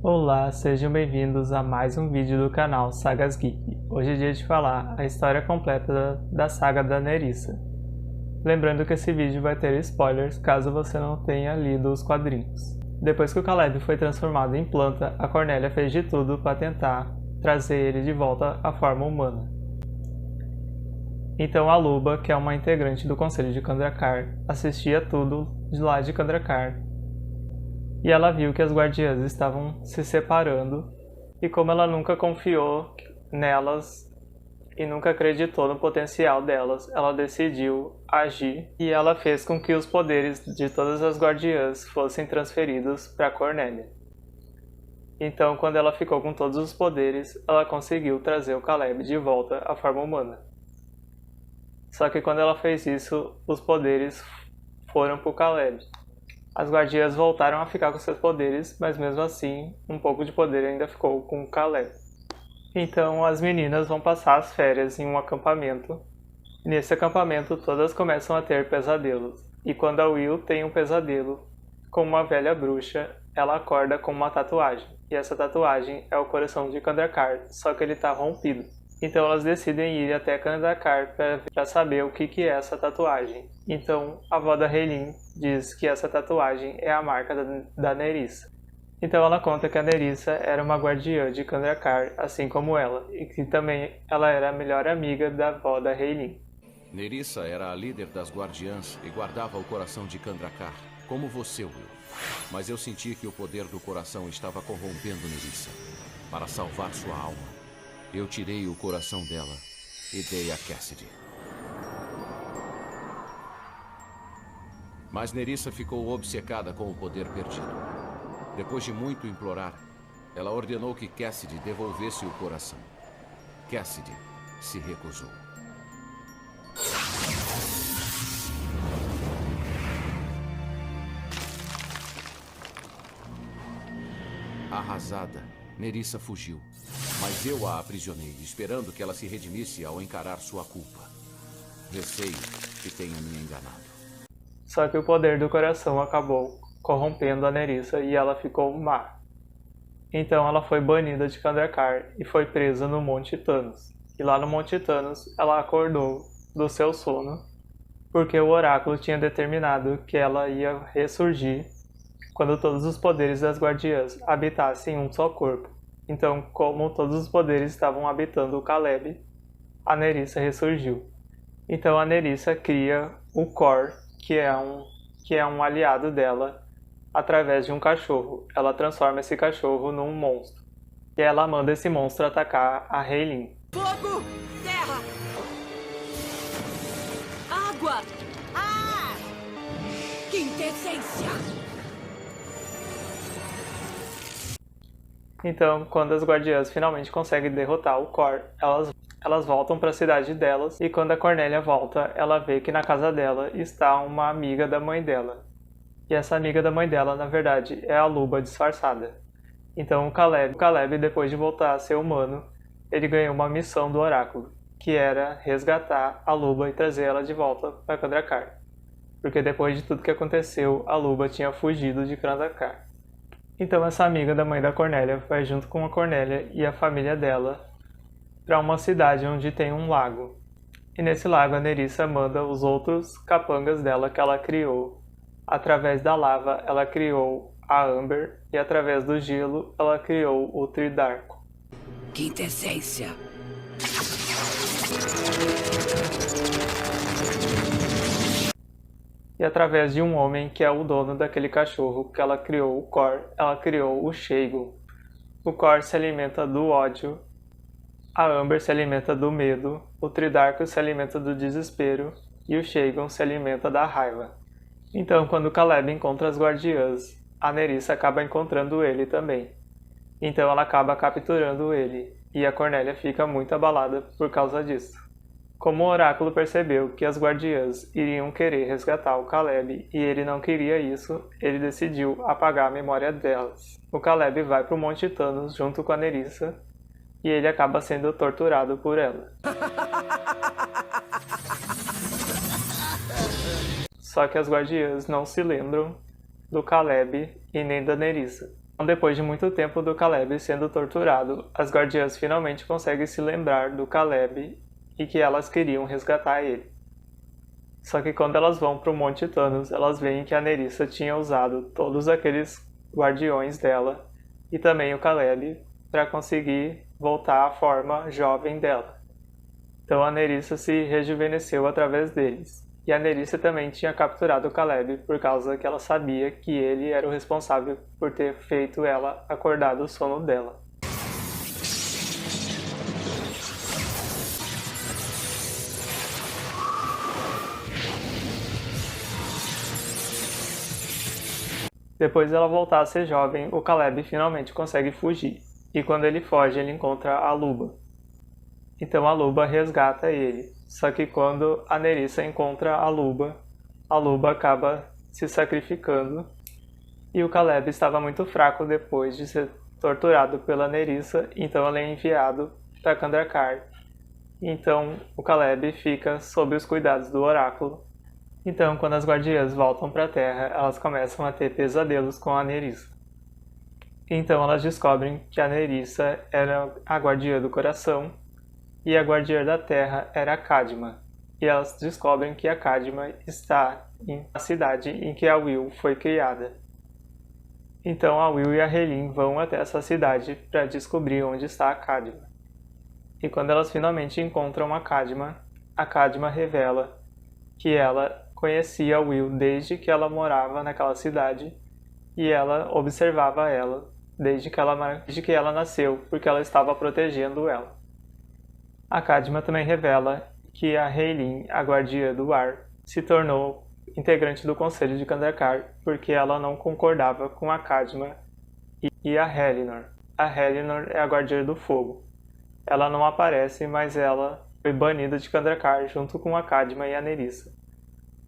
Olá, sejam bem-vindos a mais um vídeo do canal Sagas Geek. Hoje é dia de falar a história completa da saga da Nerissa. Lembrando que esse vídeo vai ter spoilers caso você não tenha lido os quadrinhos. Depois que o Caleb foi transformado em planta, a Cornélia fez de tudo para tentar trazer ele de volta à forma humana. Então a Luba, que é uma integrante do Conselho de Kandrakar, assistia tudo de lá de Kandrakar. E ela viu que as guardiãs estavam se separando, e como ela nunca confiou nelas e nunca acreditou no potencial delas, ela decidiu agir e ela fez com que os poderes de todas as guardiãs fossem transferidos para Cornélia. Então, quando ela ficou com todos os poderes, ela conseguiu trazer o Caleb de volta à forma humana. Só que quando ela fez isso, os poderes foram para o Caleb. As guardiãs voltaram a ficar com seus poderes, mas mesmo assim, um pouco de poder ainda ficou com o Caleb. Então as meninas vão passar as férias em um acampamento. Nesse acampamento todas começam a ter pesadelos. E quando a Will tem um pesadelo com uma velha bruxa, ela acorda com uma tatuagem. E essa tatuagem é o coração de Kandrakar, só que ele está rompido. Então elas decidem ir até Kandrakar para saber o que é essa tatuagem. Então a avó da Helin diz que essa tatuagem é a marca da Nerissa. Então ela conta que a Nerissa era uma guardiã de Kandrakar, assim como ela, e que também ela era a melhor amiga da avó da Helin. Nerissa era a líder das guardiãs e guardava o coração de Kandrakar, como você, Will. Mas eu senti que o poder do coração estava corrompendo Nerissa. Para salvar sua alma, eu tirei o coração dela e dei a Cassidy. Mas Nerissa ficou obcecada com o poder perdido. Depois de muito implorar, ela ordenou que Cassidy devolvesse o coração. Cassidy se recusou. Arrasada, Nerissa fugiu. Mas eu a aprisionei, esperando que ela se redimisse ao encarar sua culpa. Receio que tenha me enganado. Só que o poder do coração acabou corrompendo a Nerissa e ela ficou má. Então ela foi banida de Kandrakar e foi presa no Monte Thanos. E lá no Monte Thanos ela acordou do seu sono, porque o oráculo tinha determinado que ela ia ressurgir quando todos os poderes das guardiãs habitassem um só corpo. Então, como todos os poderes estavam habitando o Caleb, a Nerissa ressurgiu. Então a Nerissa cria o Kor, que é um aliado dela, através de um cachorro. Ela transforma esse cachorro num monstro. E ela manda esse monstro atacar a Helin. Fogo! Terra! Água! Ar! Quintessência! Então, quando as guardiãs finalmente conseguem derrotar o Kor, elas voltam para a cidade delas, e quando a Cornélia volta, ela vê que na casa dela está uma amiga da mãe dela. E essa amiga da mãe dela, na verdade, é a Luba disfarçada. Então o Caleb, depois de voltar a ser humano, ele ganhou uma missão do oráculo, que era resgatar a Luba e trazer ela de volta para Kandrakar. Porque depois de tudo que aconteceu, a Luba tinha fugido de Kandrakar. Então essa amiga da mãe da Cornélia vai junto com a Cornélia e a família dela para uma cidade onde tem um lago. E nesse lago a Nerissa manda os outros capangas dela que ela criou. Através da lava ela criou a Amber e através do gelo ela criou o Tridarco. Quintessência! E através de um homem que é o dono daquele cachorro que ela criou o Kor, ela criou o Shaygo. O Kor se alimenta do ódio, a Amber se alimenta do medo, o Tridarco se alimenta do desespero e o Shaygo se alimenta da raiva. Então, quando Caleb encontra as guardiãs, a Nerissa acaba encontrando ele também. Então ela acaba capturando ele, e a Cornélia fica muito abalada por causa disso. Como o oráculo percebeu que as guardiãs iriam querer resgatar o Caleb e ele não queria isso, ele decidiu apagar a memória delas. O Caleb vai para o Monte Thanos junto com a Nerissa e ele acaba sendo torturado por ela. Só que as guardiãs não se lembram do Caleb e nem da Nerissa. Depois de muito tempo do Caleb sendo torturado, as guardiãs finalmente conseguem se lembrar do Caleb e que elas queriam resgatar ele. Só que quando elas vão para o Monte Thanos, elas veem que a Nerissa tinha usado todos aqueles guardiões dela e também o Caleb para conseguir voltar à forma jovem dela. Então a Nerissa se rejuvenesceu através deles. E a Nerissa também tinha capturado o Caleb por causa que ela sabia que ele era o responsável por ter feito ela acordar do sono dela. Depois dela voltar a ser jovem, o Caleb finalmente consegue fugir. E quando ele foge, ele encontra a Luba. Então a Luba resgata ele. Só que quando a Nerissa encontra a Luba acaba se sacrificando. E o Caleb estava muito fraco depois de ser torturado pela Nerissa, então ele é enviado para Kandrakar. Então o Caleb fica sob os cuidados do oráculo. Então, quando as guardiãs voltam para a Terra, elas começam a ter pesadelos com a Nerissa. Então elas descobrem que a Nerissa era a guardiã do coração e a guardiã da Terra era a Kadma. E elas descobrem que a Kadma está na cidade em que a Will foi criada. Então a Will e a Helin vão até essa cidade para descobrir onde está a Kadma. E quando elas finalmente encontram a Kadma revela que ela conhecia a Will desde que ela morava naquela cidade e ela observava ela desde que ela nasceu, porque ela estava protegendo ela. A Kadma também revela que a Helin, a guardiã do ar, se tornou integrante do Conselho de Kandrakar porque ela não concordava com a Kadma e a Helinor. A Helinor é a guardiã do fogo. Ela não aparece, mas ela foi banida de Kandrakar junto com a Kadma e a Nerissa.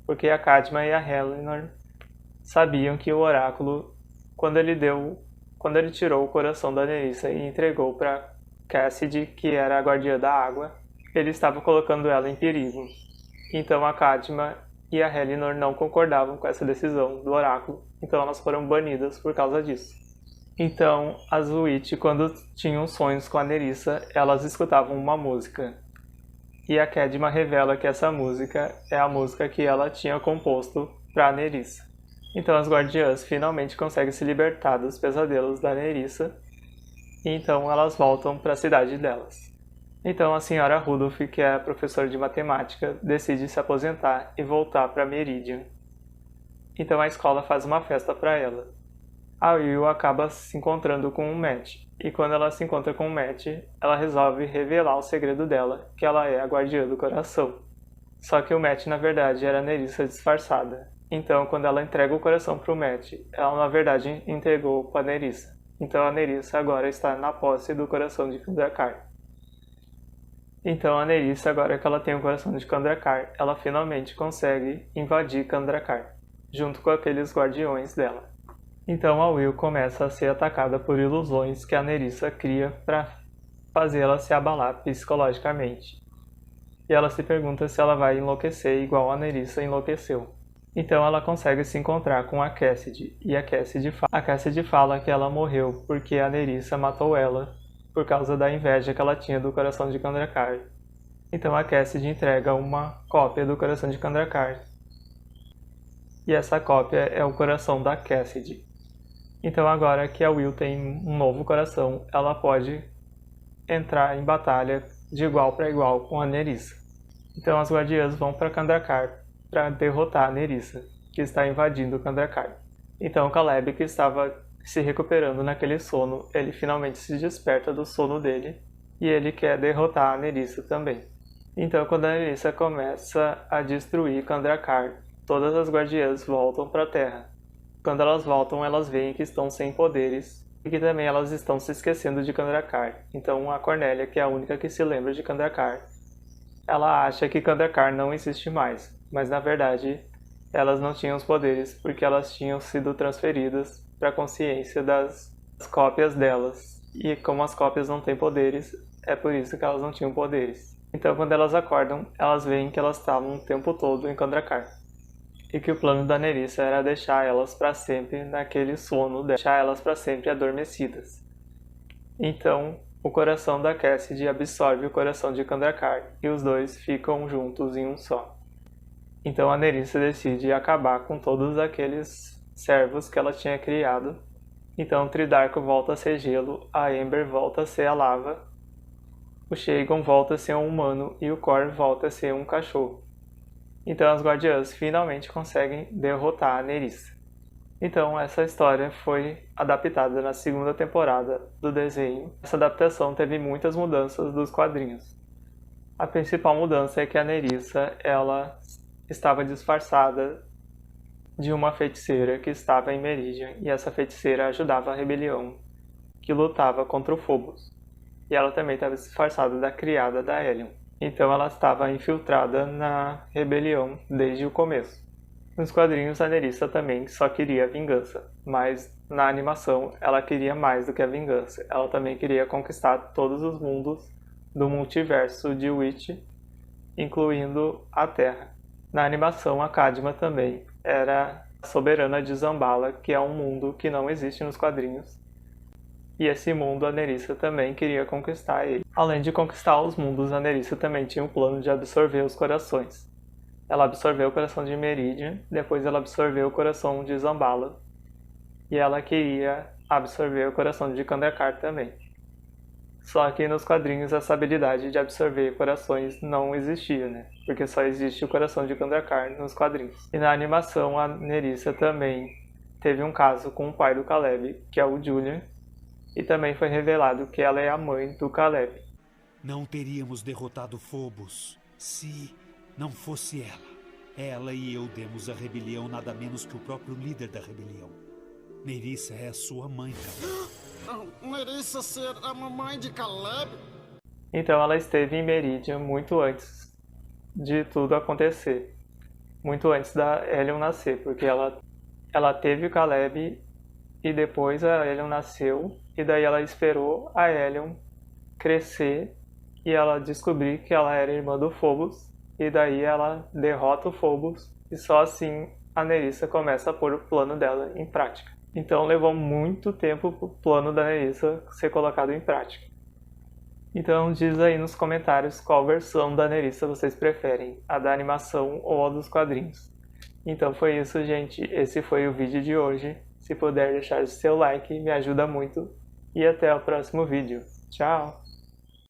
Porque a Kadma e a Helinor sabiam que o oráculo, quando ele tirou o coração da Nerissa e entregou para Cassidy, que era a guardiã da água, ele estava colocando ela em perigo. Então a Kadma e a Helinor não concordavam com essa decisão do oráculo, então elas foram banidas por causa disso. Então as Witch, quando tinham sonhos com a Nerissa, elas escutavam uma música. E a Kadma revela que essa música é a música que ela tinha composto para a Nerissa. Então as guardiãs finalmente conseguem se libertar dos pesadelos da Nerissa, e então elas voltam para a cidade delas. Então a senhora Rudolph, que é a professora de matemática, decide se aposentar e voltar para Meridian. Então a escola faz uma festa para ela. A Will acaba se encontrando com o Matt, e quando ela se encontra com o Matt, ela resolve revelar o segredo dela, que ela é a guardiã do coração. Só que o Matt na verdade era a Nerissa disfarçada. Então quando ela entrega o coração para o Matt, ela na verdade entregou para a Nerissa. Então a Nerissa agora está na posse do coração de Kandrakar. Então a Nerissa, agora que ela tem o coração de Kandrakar, ela finalmente consegue invadir Kandrakar, junto com aqueles guardiões dela. Então a Will começa a ser atacada por ilusões que a Nerissa cria para fazê-la se abalar psicologicamente. E ela se pergunta se ela vai enlouquecer igual a Nerissa enlouqueceu. Então ela consegue se encontrar com a Cassidy, e a Cassidy fala que ela morreu porque a Nerissa matou ela por causa da inveja que ela tinha do coração de Kandrakar. Então a Cassidy entrega uma cópia do coração de Kandrakar. E essa cópia é o coração da Cassidy. Então agora que a Will tem um novo coração, ela pode entrar em batalha de igual para igual com a Nerissa. Então as guardiãs vão para Kandrakar para derrotar a Nerissa, que está invadindo Kandrakar. Então Caleb, que estava se recuperando naquele sono, ele finalmente se desperta do sono dele e ele quer derrotar a Nerissa também. Então quando a Nerissa começa a destruir Kandrakar, todas as guardiãs voltam para a Terra. Quando elas voltam, elas veem que estão sem poderes e que também elas estão se esquecendo de Kandrakar. Então a Cornélia, que é a única que se lembra de Kandrakar, ela acha que Kandrakar não existe mais, mas na verdade elas não tinham os poderes porque elas tinham sido transferidas para a consciência das cópias delas. E como as cópias não têm poderes, é por isso que elas não tinham poderes. Então quando elas acordam, elas veem que elas estavam o tempo todo em Kandrakar. e que o plano da Nerissa era deixar elas para sempre naquele sono, deixar elas para sempre adormecidas. Então, o coração da Cassidy absorve o coração de Kandrakar e os dois ficam juntos em um só. Então a Nerissa decide acabar com todos aqueles servos que ela tinha criado. Então o Tridarco volta a ser gelo, a Ember volta a ser a lava, o Shagon volta a ser um humano e o Kor volta a ser um cachorro. Então as Guardiãs finalmente conseguem derrotar a Nerissa. Então essa história foi adaptada na segunda temporada do desenho. Essa adaptação teve muitas mudanças dos quadrinhos. A principal mudança é que a Nerissa ela estava disfarçada de uma feiticeira que estava em Meridian, e essa feiticeira ajudava a rebelião que lutava contra o Phobos. E ela também estava disfarçada da criada da Hellion. Então ela estava infiltrada na rebelião desde o começo. Nos quadrinhos a Nerissa também só queria vingança, mas na animação ela queria mais do que a vingança. Ela também queria conquistar todos os mundos do multiverso de Witch, incluindo a Terra. Na animação a Kadma também era a soberana de Zambala, que é um mundo que não existe nos quadrinhos. E esse mundo a Nerissa também queria conquistar ele. Além de conquistar os mundos, a Nerissa também tinha um plano de absorver os corações. Ela absorveu o coração de Meridian, depois ela absorveu o coração de Zambala. E ela queria absorver o coração de Kandrakar também. Só que nos quadrinhos essa habilidade de absorver corações não existia, né? Porque só existe o coração de Kandrakar nos quadrinhos. E na animação a Nerissa também teve um caso com o pai do Caleb, que é o Julian. E também foi revelado que ela é a mãe do Caleb. Não teríamos derrotado Phobos se não fosse ela. Ela e eu demos à rebelião nada menos que o próprio líder da rebelião. Nerissa é a sua mãe, Caleb. Nerissa ser a mamãe de Caleb? Então ela esteve em Meridian muito antes de tudo acontecer. Muito antes da Hellion nascer, porque ela teve o Caleb e depois a Hellion nasceu. E daí ela esperou a Hellion crescer e ela descobrir que ela era irmã do Phobos. E daí ela derrota o Phobos e só assim a Nerissa começa a pôr o plano dela em prática. Então levou muito tempo para o plano da Nerissa ser colocado em prática. Então diz aí nos comentários qual versão da Nerissa vocês preferem, a da animação ou a dos quadrinhos. Então foi isso, gente. Esse foi o vídeo de hoje. Se puder deixar o seu like, me ajuda muito. E até o próximo vídeo. Tchau!